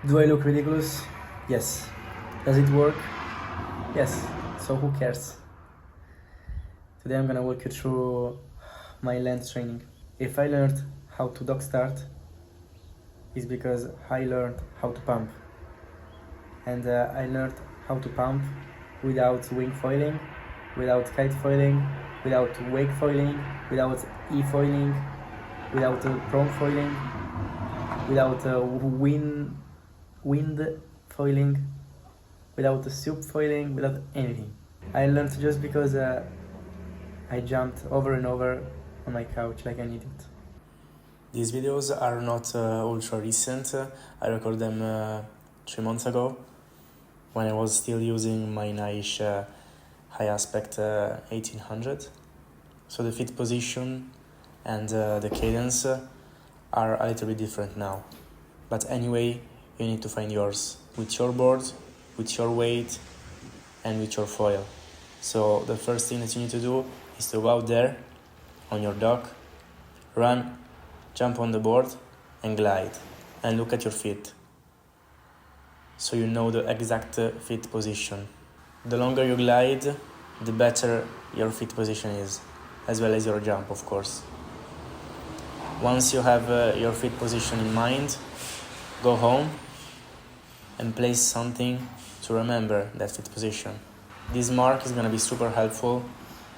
Do I look ridiculous? Yes. Does it work? Yes. So who cares? Today I'm gonna walk you through my land training. If I learned how to dock start, it's because I learned how to pump. And I learned how to pump without wing foiling, without kite foiling, without wake foiling, without e-foiling, without prone foiling, without wind foiling, without soup foiling, without anything. I learned just because I jumped over and over on my couch like an idiot. These videos are not ultra recent. I recorded them 3 months ago when I was still using my nice high aspect 1800. So the fit position and the cadence are a little bit different now. But anyway, you need to find yours with your board, with your weight, and with your foil. So the first thing that you need to do is to go out there on your dock, run, jump on the board, and glide, and look at your feet. So you know the exact feet position. The longer you glide, the better your feet position is, as well as your jump, of course. Once you have your feet position in mind, go home and place something to remember that feet position. This mark is going to be super helpful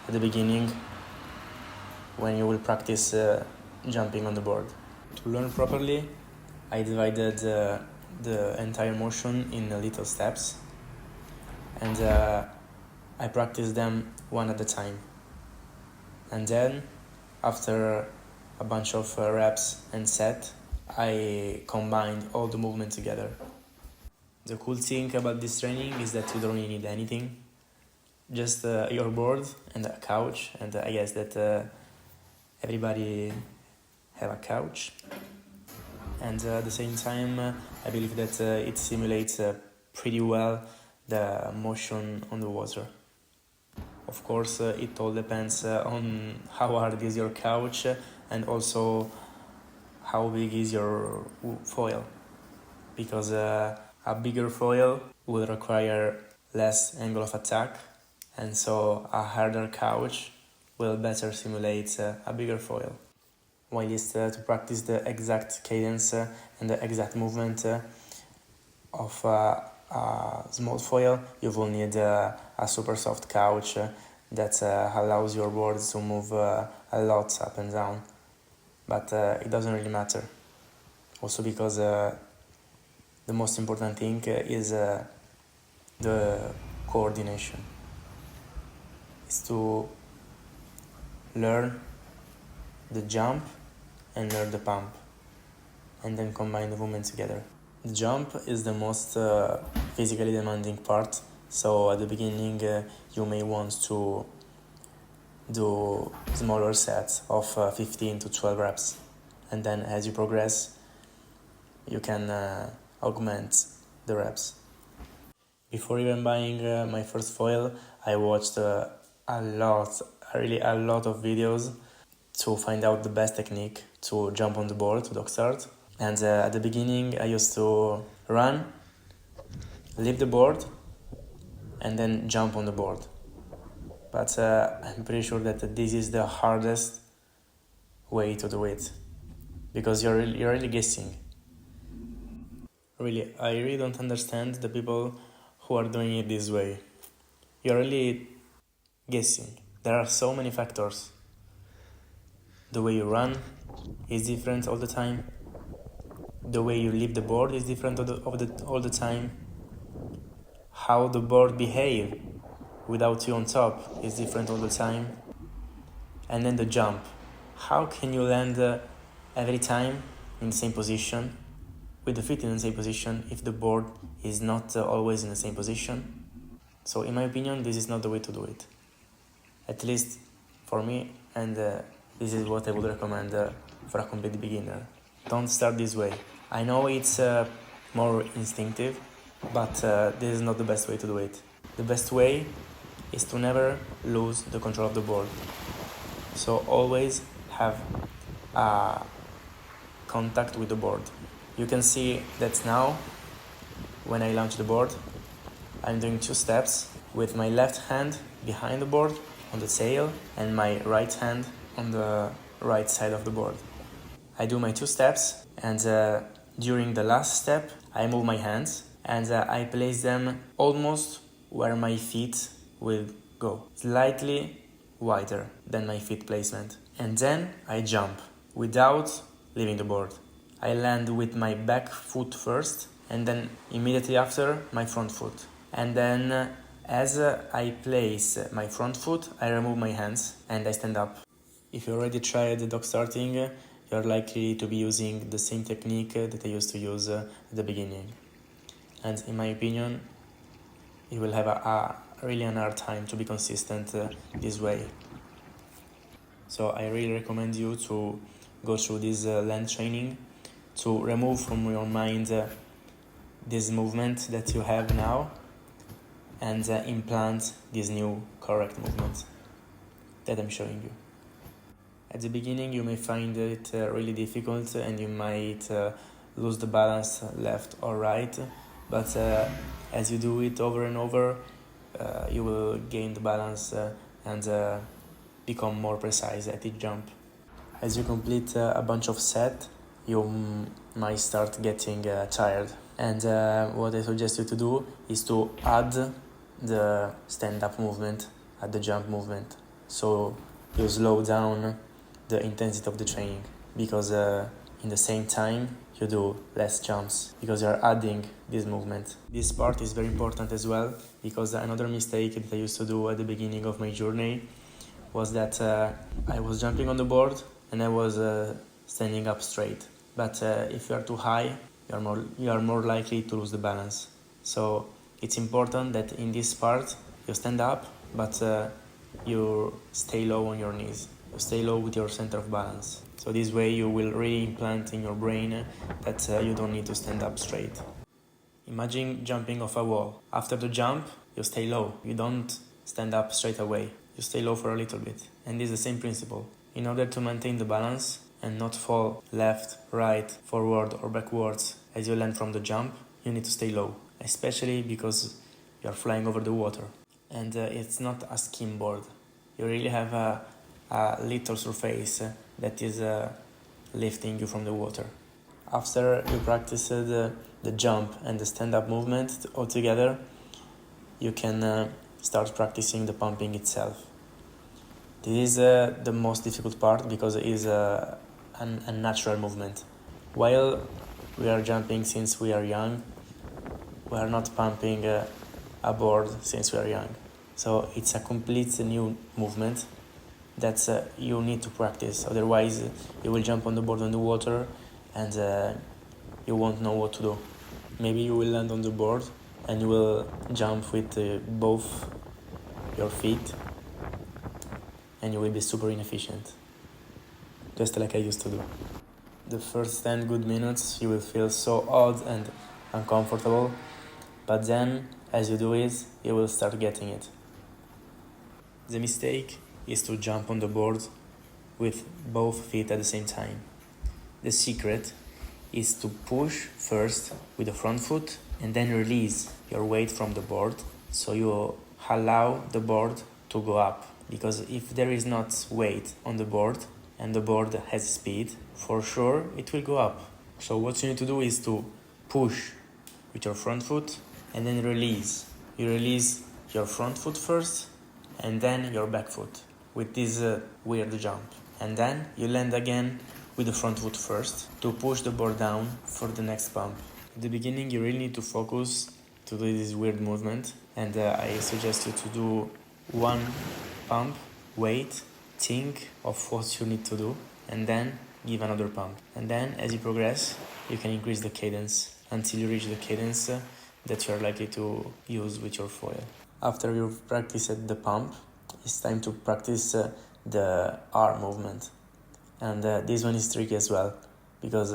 at the beginning when you will practice jumping on the board. To learn properly, I divided the entire motion in little steps, and I practiced them one at a time. And then, after a bunch of reps and set, I combined all the movement together. The cool thing about this training is that you don't really need anything, just your board and a couch, and I guess that everybody have a couch. And at the same time, I believe that it simulates pretty well the motion on the water. Of course, it all depends on how hard is your couch and also how big is your foil. Because a bigger foil will require less angle of attack, and so a harder couch will better simulate a bigger foil. While it's to practice the exact cadence and the exact movement of a small foil, you will need a super soft couch that allows your board to move a lot up and down. But it doesn't really matter. Also because the most important thing is the coordination. It's to learn the jump and learn the pump, and then combine the movement together. The jump is the most physically demanding part, so at the beginning you may want to do smaller sets of 15 to 12 reps, and then as you progress you can augment the reps. Before even buying my first foil, I watched a lot of videos to find out the best technique to jump on the board, to dock start. And at the beginning I used to run, leave the board, and then jump on the board. But I'm pretty sure that this is the hardest way to do it, because you're really guessing. Really, I really don't understand the people who are doing it this way. You're really guessing. There are so many factors. The way you run is different all the time. The way you leave the board is different all the time. How the board behaves without you on top is different all the time. And then the jump. How can you land every time in the same position, with the feet in the same position, if the board is not always in the same position? So in my opinion, this is not the way to do it. At least for me, and this is what I would recommend for a complete beginner. Don't start this way. I know it's more instinctive, but this is not the best way to do it. The best way is to never lose the control of the board. So always have contact with the board. You can see that now when I launch the board, I'm doing 2 steps with my left hand behind the board on the tail and my right hand on the right side of the board. I do my 2 steps, and during the last step I move my hands and I place them almost where my feet will go, slightly wider than my feet placement. And then I jump without leaving the board. I land with my back foot first, and then immediately after my front foot. And then as I place my front foot, I remove my hands and I stand up. If you already tried the dog starting, you're likely to be using the same technique that I used to use at the beginning. And in my opinion, you will have a really an hard time to be consistent this way. So I really recommend you to go through this land training to remove from your mind this movement that you have now and implant this new correct movement that I'm showing you. At the beginning you may find it really difficult and you might lose the balance left or right, but as you do it over and over, you will gain the balance and become more precise at each jump. As you complete a bunch of sets, you might start getting tired. And what I suggest you to do is to add the stand-up movement at the jump movement. So you slow down the intensity of the training, because in the same time you do less jumps because you're adding this movement. This part is very important as well, because another mistake that I used to do at the beginning of my journey was that I was jumping on the board and I was standing up straight. But if you are too high, you are more likely to lose the balance. So it's important that in this part you stand up, but you stay low on your knees. You stay low with your center of balance. So this way you will really implant in your brain that you don't need to stand up straight. Imagine jumping off a wall. After the jump, you stay low. You don't stand up straight away. You stay low for a little bit. And this is the same principle. In order to maintain the balance and not fall left, right, forward or backwards as you land from the jump, you need to stay low, especially because you are flying over the water. And it's not a skimboard. You really have a little surface that is lifting you from the water. After you practice the jump and the stand-up movement all together, you can start practicing the pumping itself. This is the most difficult part because it is a natural movement. While we are jumping since we are young, we are not pumping a board since we are young. So it's a complete new movement that you need to practice. Otherwise, you will jump on the board on the water and you won't know what to do. Maybe you will land on the board and you will jump with both your feet and you will be super inefficient, just like I used to do. The first 10 good minutes you will feel so odd and uncomfortable, but then as you do it, you will start getting it. The mistake is to jump on the board with both feet at the same time. The secret is to push first with the front foot and then release your weight from the board, so you allow the board to go up. Because if there is not weight on the board and the board has speed, for sure it will go up. So what you need to do is to push with your front foot and then release. You release your front foot first and then your back foot with this weird jump. And then you land again with the front foot first to push the board down for the next pump. At the beginning you really need to focus to do this weird movement, and I suggest you to do one pump, wait, think of what you need to do, and then give another pump. And then as you progress, you can increase the cadence until you reach the cadence that you are likely to use with your foil. After you've practiced the pump, it's time to practice the arm movement. And this one is tricky as well, because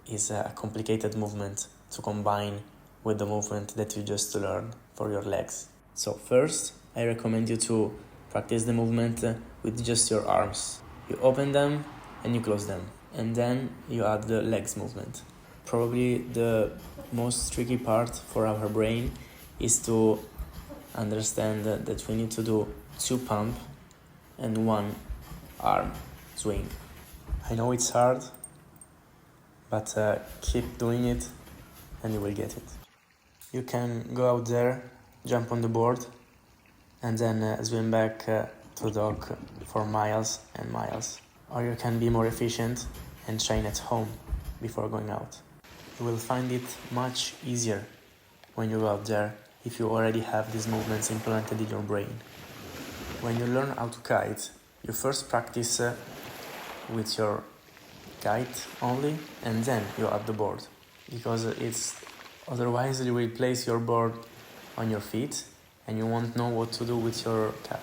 it's a complicated movement to combine with the movement that you just learned for your legs. So first, I recommend you to practice the movement with just your arms. You open them and you close them, and then you add the legs movement. Probably the most tricky part for our brain is to understand that we need to do 2 pump and 1 arm swing. I know it's hard, but keep doing it and you will get it. You can go out there, jump on the board, and then swim back to dock for miles and miles. Or you can be more efficient and train at home before going out. You will find it much easier when you go out there if you already have these movements implanted in your brain. When you learn how to kite, you first practice with your kite only, and then you add the board, because otherwise you will place your board on your feet and you won't know what to do with your kite.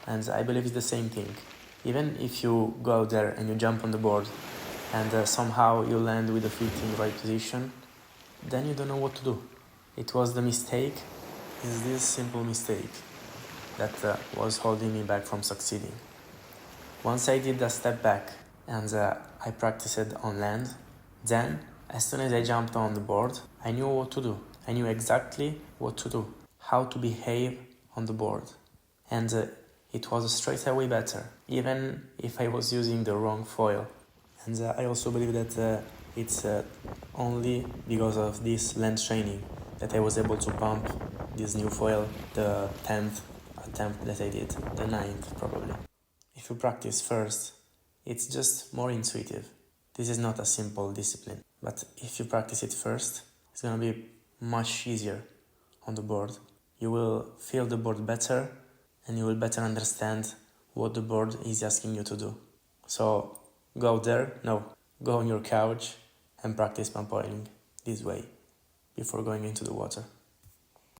And I believe it's the same thing. Even if you go out there and you jump on the board and somehow you land with the feet in the right position, then you don't know what to do. It was the mistake, is this simple mistake that was holding me back from succeeding. Once I did a step back and I practiced it on land, then as soon as I jumped on the board, I knew what to do. I knew exactly what to do, how to behave on the board. And it was straight away better, even if I was using the wrong foil. And I also believe that it's only because of this land training that I was able to pump this new foil the 10th attempt that I did, the 9th probably. If you practice first, it's just more intuitive. This is not a simple discipline, but if you practice it first, it's gonna be much easier on the board. You will feel the board better and you will better understand what the board is asking you to do. So go out there, go on your couch and practice pump oiling this way before going into the water.